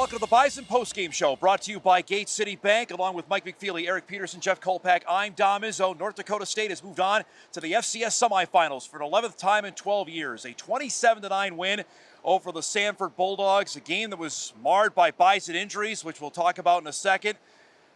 welcome to the Bison postgame show, brought to you by Gate City Bank, along with Mike McFeely, Eric Peterson, Jeff Kolpack. I'm Dom Izzo. North Dakota State has moved on to the FCS semifinals for an 11th time in 12 years. A 27-9 win over the Samford Bulldogs, a game that was marred by Bison injuries, which we'll talk about in a second.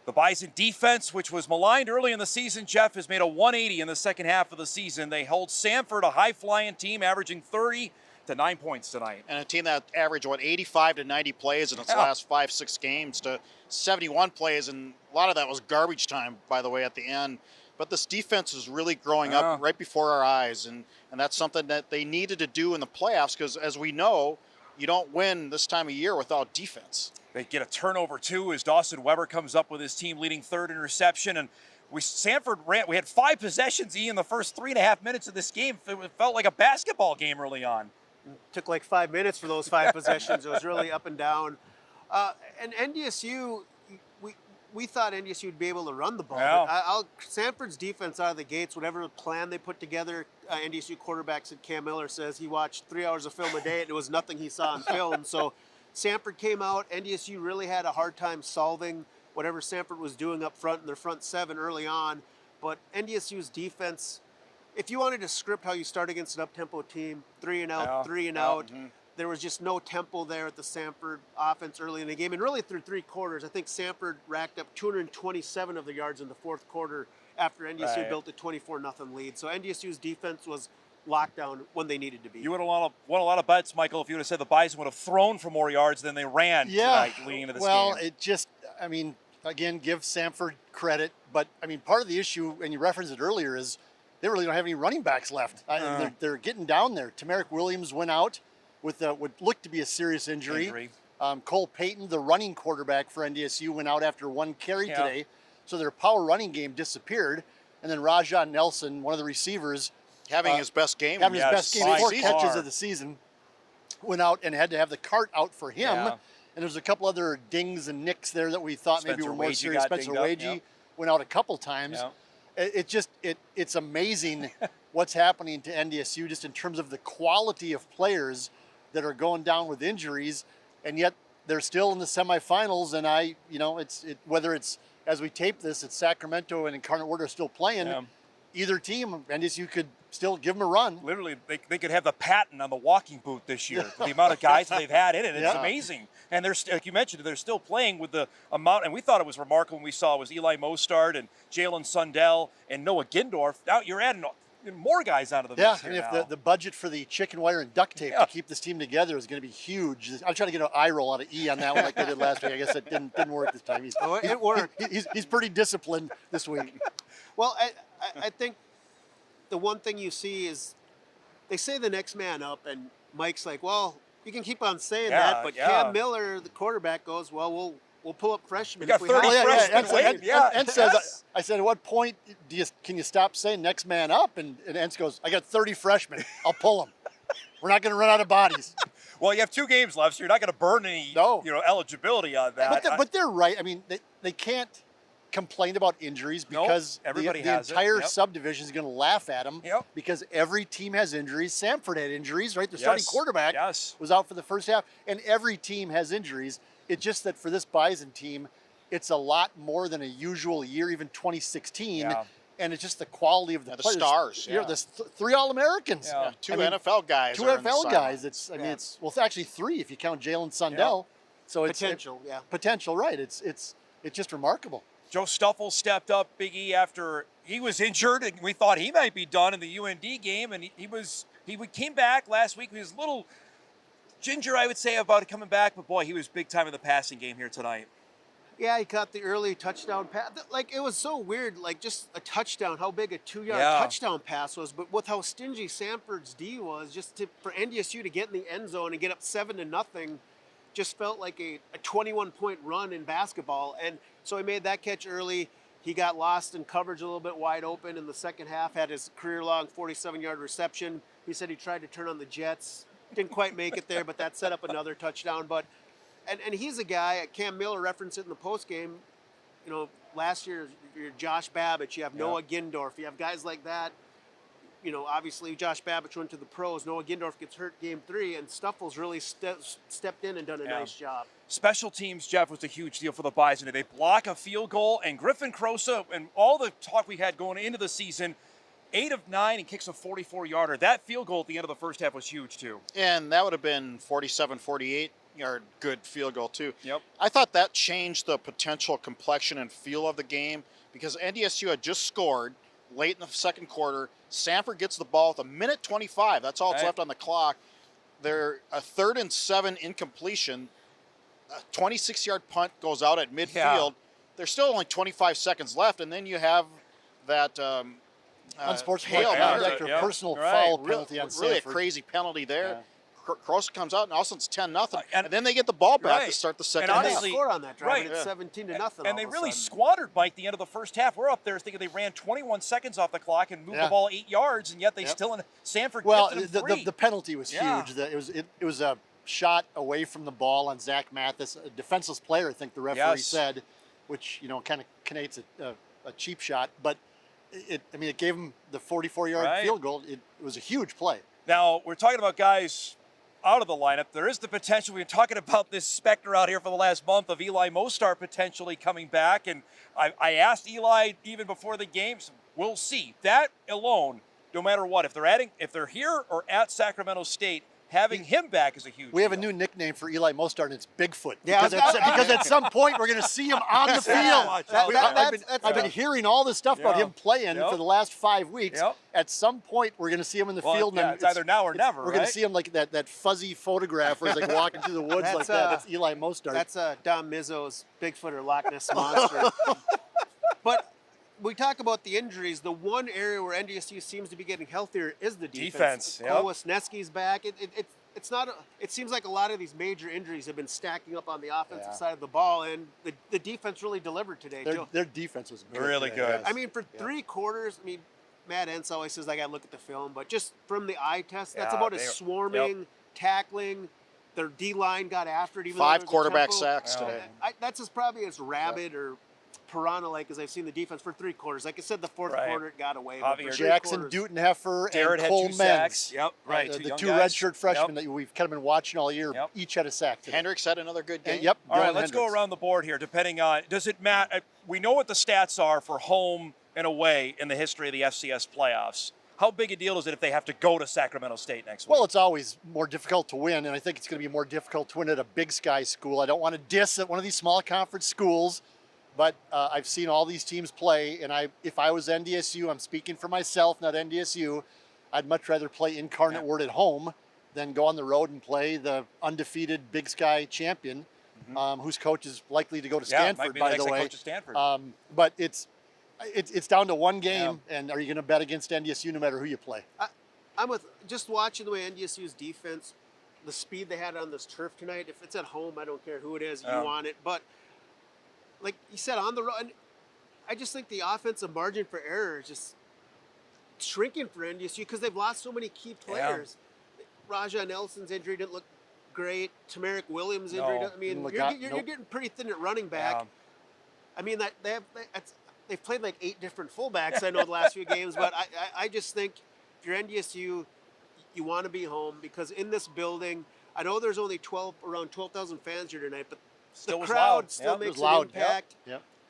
The Bison defense, which was maligned early in the season, Jeff, has made a 180 in the second half of the season. They hold Samford, a high-flying team, averaging 30 to 9 points tonight. And a team that averaged, 85 to 90 plays in its last 5-6 games to 71 plays, and a lot of that was garbage time, by the way, at the end. But this defense is really growing up right before our eyes, and that's something that they needed to do in the playoffs because, as we know, you don't win this time of year without defense. They get a turnover, too, as Dawson Weber comes up with his team-leading third interception, and Samford ran. We had 5 possessions in the first 3.5 minutes of this game. It felt like a basketball game early on. Took like 5 minutes for those 5 possessions. It was really up and down. And NDSU, we thought NDSU would be able to run the ball. Yeah. Samford's defense out of the gates, whatever plan they put together, NDSU quarterback said, Cam Miller says he watched 3 hours of film a day and it was nothing he saw on film. So Samford came out. NDSU really had a hard time solving whatever Samford was doing up front in their front 7 early on. But NDSU's defense, if you wanted to script how you start against an up-tempo team, 3 and out, 3 and out, there was just no tempo there at the Samford offense early in the game. And really through 3 quarters, I think Samford racked up 227 of the yards in the 4th quarter after NDSU built a 24-0 lead. So NDSU's defense was locked down when they needed to be. You would have won a lot of bets, Michael, if you would have said the Bison would have thrown for more yards than they ran tonight leading into this game. Well, it just, I mean, again, give Samford credit. But, I mean, part of the issue, and you referenced it earlier, is they really don't have any running backs left. They're getting down there. Tamarick Williams went out with what looked to be a serious injury. Cole Payton, the running quarterback for NDSU, went out after 1 carry today. So their power running game disappeared. And then Rajah Nelson, one of the receivers, having his best game. Having his best game, 4 catches of the season, went out and had to have the cart out for him. And there's a couple other dings and nicks there that we thought maybe were more serious. Spencer Wagee went out a couple times. It's amazing what's happening to NDSU just in terms of the quality of players that are going down with injuries, and yet they're still in the semifinals. And whether it's as we tape this, it's Sacramento and Incarnate Word are still playing. Either team, NDSU could still give them a run. Literally, they could have the patent on the walking boot this year. The amount of guys that they've had in it, it's amazing. And they're, like you mentioned, they're still playing with the amount. And we thought it was remarkable when we saw it was Eli Mostard and Jalen Sundell and Noah Gindorf. Now you're adding more guys out of the mix here I mean, now. if the budget for the chicken wire and duct tape to keep this team together is going to be huge. I'm trying to get an eye roll out of E on that one like they did last week. I guess that didn't work this time. It worked. He's pretty disciplined this week. Well, I think the one thing you see is they say the next man up, and Mike's like, well, you can keep on saying that, but Cam Miller, the quarterback, goes, well, we'll pull up freshmen. We got 30 freshmen. And says, I said, at what point can you stop saying next man up? And Entz goes, I got 30 freshmen. I'll pull them. We're not going to run out of bodies. Well, you have 2 games left, so you're not going to burn any eligibility on that. But they're right. I mean, they can't complain about injuries because the entire subdivision is going to laugh at them because every team has injuries. Samford had injuries, right? The starting quarterback was out for the first half, and every team has injuries. It's just that for this Bison team, it's a lot more than a usual year, even 2016. And it's just the quality of the players. Stars. There's 3 All-Americans. 2 NFL guys. 2 NFL guys. It's actually 3 if you count Jalen Sundell. So it's potential, right? It's just remarkable. Joe Stuffle stepped up, Big E, after he was injured, and we thought he might be done in the UND game, and he came back last week. He was a little ginger, I would say, about coming back, but boy, he was big time in the passing game here tonight. Yeah, he caught the early touchdown pass. Like, it was so weird, like just a touchdown, how big a 2-yard touchdown pass was, but with how stingy Samford's D was, just for NDSU to get in the end zone and get up 7-0, just felt like a 21-point run in basketball. And so he made that catch early. He got lost in coverage a little bit wide open in the second half, had his career-long 47-yard reception. He said he tried to turn on the Jets. Didn't quite make it there, but that set up another touchdown. And he's a guy, Cam Miller referenced it in the postgame, last year, you're Josh Babbitt, you have Noah Gindorf, you have guys like that. obviously Josh Babich went to the pros. Noah Gindorf gets hurt game 3, and Stuffles really stepped in and done a nice job. Special teams, Jeff, was a huge deal for the Bison. They block a field goal, and Griffin Crosa, and all the talk we had going into the season, 8 of 9 and kicks a 44-yarder. That field goal at the end of the first half was huge, too. And that would have been 47, 48-yard good field goal, too. Yep. I thought that changed the potential complexion and feel of the game because NDSU had just scored late in the second quarter. Samford gets the ball with 1:25. That's all that's left on the clock. They're a 3rd and 7 incompletion. A 26-yard punt goes out at midfield. Yeah. There's still only 25 seconds left, and then you have that unsportsmanlike conduct or personal foul penalty on really Samford. A crazy penalty there. Yeah. Cross comes out, and all of a sudden it's 10-0, and then they get the ball back to start the second half. And they score on that drive, and it's 17-0. And they really squandered, Mike, the end of the first half. We're up there thinking they ran 21 seconds off the clock and moved the ball 8 yards, and yet they still Samford. Well, the penalty was huge. It was a shot away from the ball on Zach Mathis, a defenseless player, I think the referee said, which kind of connotes a cheap shot, but it gave him the 44-yard field goal. It was a huge play. Now we're talking about guys out of the lineup. There is the potential. We've been talking about this specter out here for the last month of Eli Mostar potentially coming back, and I asked Eli even before the games. We'll see. That alone, no matter what, if they're here or at Sacramento State, having him back is a huge deal. have a new nickname for Eli Mostar, and it's Bigfoot. Yeah, because at some point we're going to see him on the field. I've been hearing all this stuff about him playing for the last 5 weeks. At some point, we're going to see him in the field. And it's either now or never. We're going to see him like that fuzzy photograph where he's like walking through the woods like that. That's Eli Mostar. That's Dom Mizzo's Bigfoot or Loch Ness Monster. But we talk about the injuries. The one area where NDSU seems to be getting healthier is the defense. Wisniewski's back. It's not. It seems like a lot of these major injuries have been stacking up on the offensive side of the ball, and the defense really delivered today. Their defense was good. Really good. I mean, for 3 quarters, Matt Entz always says I got to look at the film, but just from the eye test, that's about as swarming, tackling. Their D-line got after it. Even 5 quarterback sacks today. That's probably as rabid or piranha-like as I've seen the defense for 3 quarters. Like I said, the fourth quarter it got away. Jackson Dutenheffer and Cole Menz. The 2 redshirt freshmen that we've kind of been watching all year, each had a sack today. Hendricks had another good game. All right, let's go around the board here. Depending on, does it matter? We know what the stats are for home and away in the history of the FCS playoffs. How big a deal is it if they have to go to Sacramento State next week? Well, it's always more difficult to win, and I think it's going to be more difficult to win at a Big Sky school. I don't want to diss at one of these small conference schools, but I've seen all these teams play, and if I was NDSU, I'm speaking for myself, not NDSU, I'd much rather play Incarnate Word at home than go on the road and play the undefeated Big Sky champion, whose coach is likely to go to Stanford, by the way. Coach of Stanford. But it's down to one game, and are you going to bet against NDSU no matter who you play? I'm with just watching the way NDSU's defense, the speed they had on this turf tonight. If it's at home, I don't care who it is, you want it. But like you said, on the road, I just think the offensive margin for error is just shrinking for NDSU because they've lost so many key players. Raja Nelson's injury didn't look great. Tamarick Williams' injury. You're getting pretty thin at running back. I mean, they've played like 8 different fullbacks, I know, the last few games, but I just think if you're NDSU, you want to be home because in this building, I know there's only around 12,000 fans here tonight, but the crowd still makes an impact.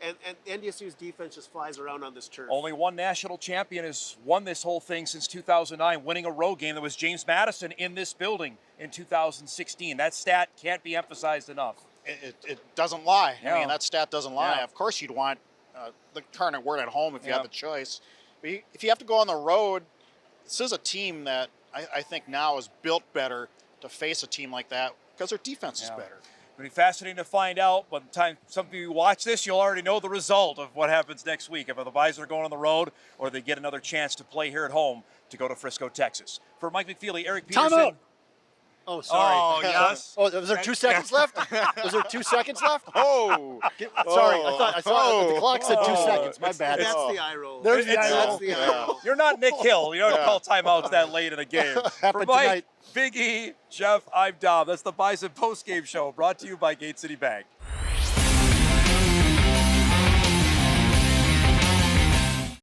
And NDSU's defense just flies around on this turf. Only one national champion has won this whole thing since 2009, winning a road game. That was James Madison in this building in 2016. That stat can't be emphasized enough. It doesn't lie. I mean, that stat doesn't lie. Of course you'd want the Incarnate Word at home if you had the choice. But if you have to go on the road, this is a team that I think now is built better to face a team like that because their defense is better. It'll be fascinating to find out. By the time some of you watch this, you'll already know the result of what happens next week. If the Bison are going on the road or they get another chance to play here at home to go to Frisco, Texas. For Mike McFeely, Eric Peterson. Time out. Oh, sorry. Oh, yes. Oh, was there 2 seconds left? Was there 2 seconds left? Oh. Sorry, I thought the clock said 2 seconds. My bad. That's the eye roll. There's the eye roll. You're not Nick Hill. You don't call timeouts that late in a game. For Mike, tonight. Big E, Jeff, I'm Dom. That's the Bison postgame show brought to you by Gate City Bank.